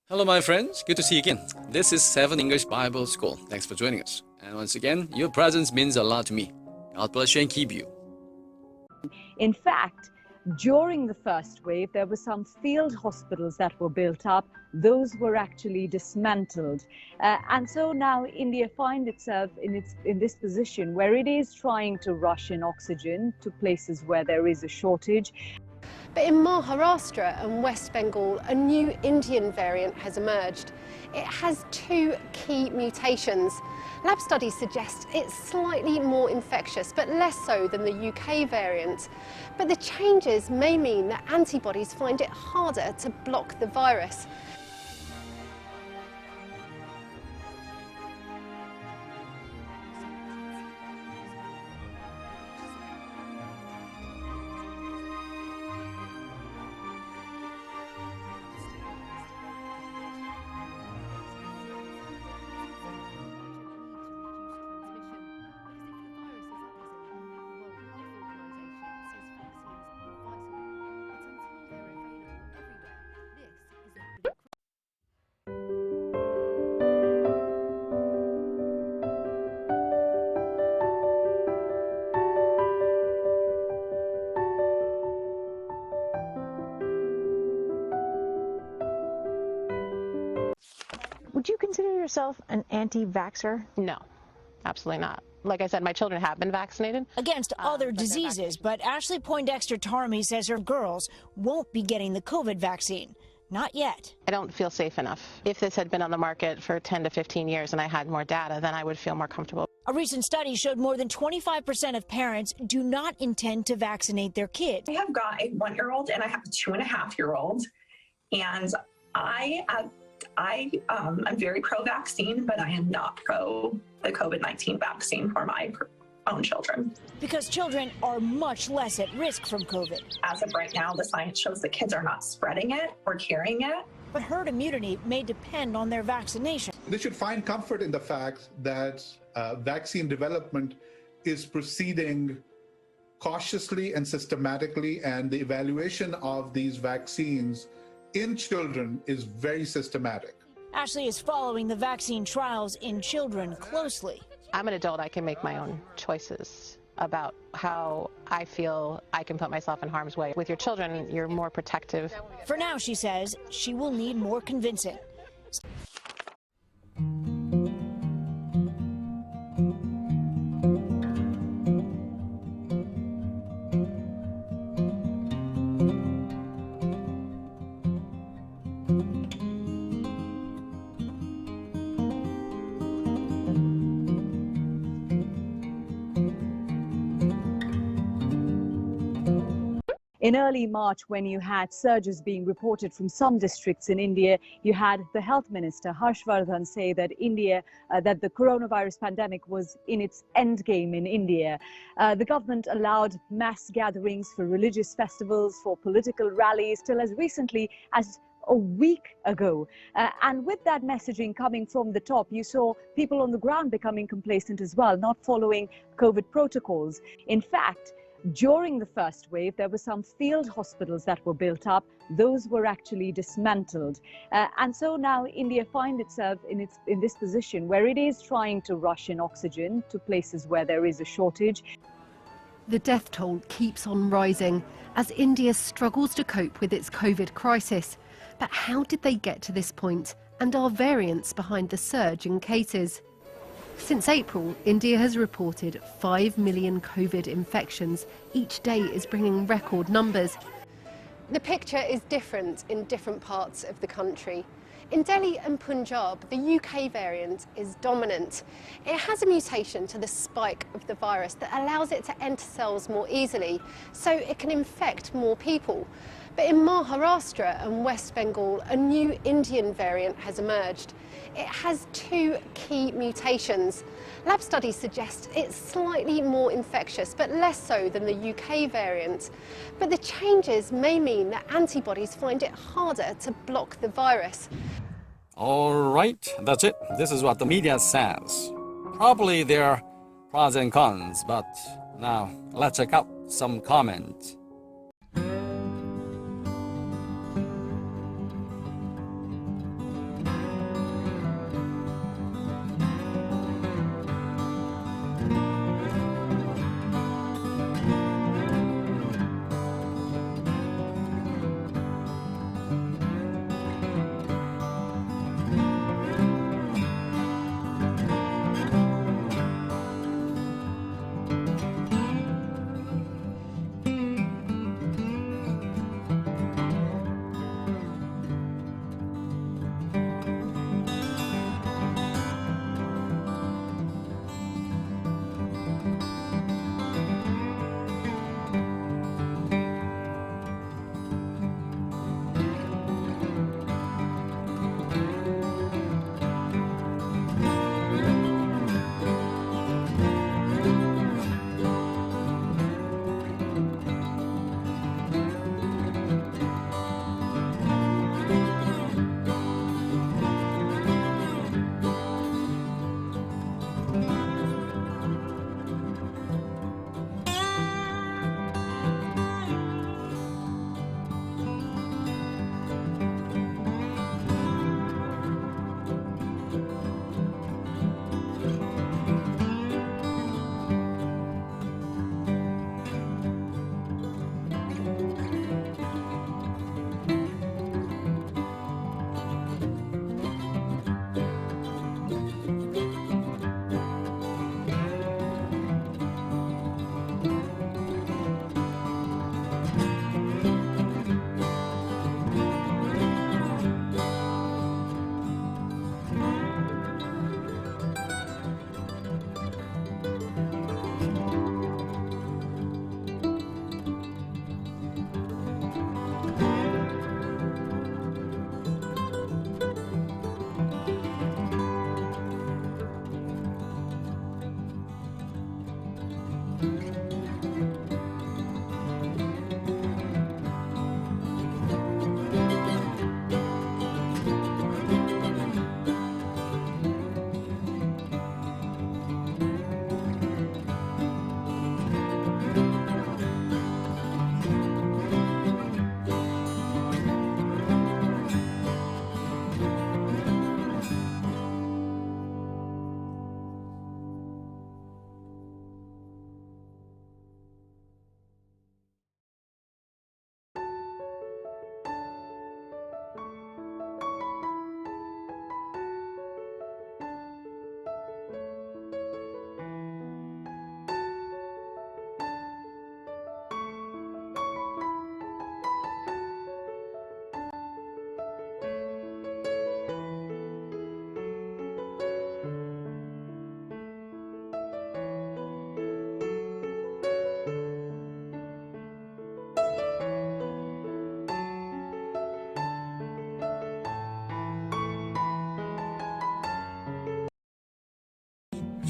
Hello, my friends. Good to see you again. This is 7 English Bible School. Thanks for joining us. And once again, your presence means a lot to me. God bless you and keep you. In fact, during the first wave, there were some field hospitals that were built up. Those were actually dismantled. And so now India finds itself in this position where it is trying to rush in oxygen to places where there is a shortage. But in Maharashtra and West Bengal, a new Indian variant has emerged. It has two key mutations. Lab studies suggest it's slightly more infectious, but less so than the UK variant. But the changes may mean that antibodies find it harder to block the virus. Would you consider yourself an anti-vaxxer? No, absolutely not. Like I said, my children have been vaccinated. Against other diseases, but Ashley Poindexter-Tarmy says her girls won't be getting the COVID vaccine. Not yet. I don't feel safe enough. If this had been on the market for 10 to 15 years and I had more data, then I would feel more comfortable. A recent study showed more than 25% of parents do not intend to vaccinate their kids. I have got a 1-year-old and I have a 2.5-year-old, and I'm very pro-vaccine, but I am not pro the COVID-19 vaccine for my own children. Because children are much less at risk from COVID. As of right now, the science shows that kids are not spreading it or carrying it. But herd immunity may depend on their vaccination. They should find comfort in the fact that vaccine development is proceeding cautiously and systematically, and the evaluation of these vaccines in children is very systematic. Ashley is following the vaccine trials in children closely. I'm an adult. I can make my own choices about how I feel I can put myself in harm's way. With your children, you're more protective. For now, she says, she will need more convincing. In early March, when you had surges being reported from some districts in India, you had the health minister, Harshvardhan, say that that the coronavirus pandemic was in its end game in India. The government allowed mass gatherings for religious festivals, for political rallies, till as recently as a week ago. And with that messaging coming from the top, you saw people on the ground becoming complacent as well, not following COVID protocols. In fact, during the first wave, there were some field hospitals that were built up. Those were actually dismantled. And so now India finds itself in this position where it is trying to rush in oxygen to places where there is a shortage. The death toll keeps on rising as India struggles to cope with its COVID crisis. But how did they get to this point? And are variants behind the surge in cases? Since April, India has reported 5 million COVID infections. Each day is bringing record numbers. The picture is different in different parts of the country. In Delhi and Punjab, the UK variant is dominant. It has a mutation to the spike of the virus that allows it to enter cells more easily, so it can infect more people. But in Maharashtra and West Bengal, a new Indian variant has emerged. It has two key mutations. Lab studies suggest it's slightly more infectious, but less so than the UK variant. But the changes may mean that antibodies find it harder to block the virus. All right, that's it. This is what the media says. Probably there are pros and cons, but now let's check out some comments.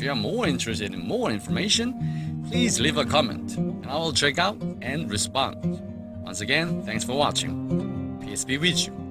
you are more interested in more information, please leave a comment and I will check out and respond. Once again, thanks for watching. Peace be with you.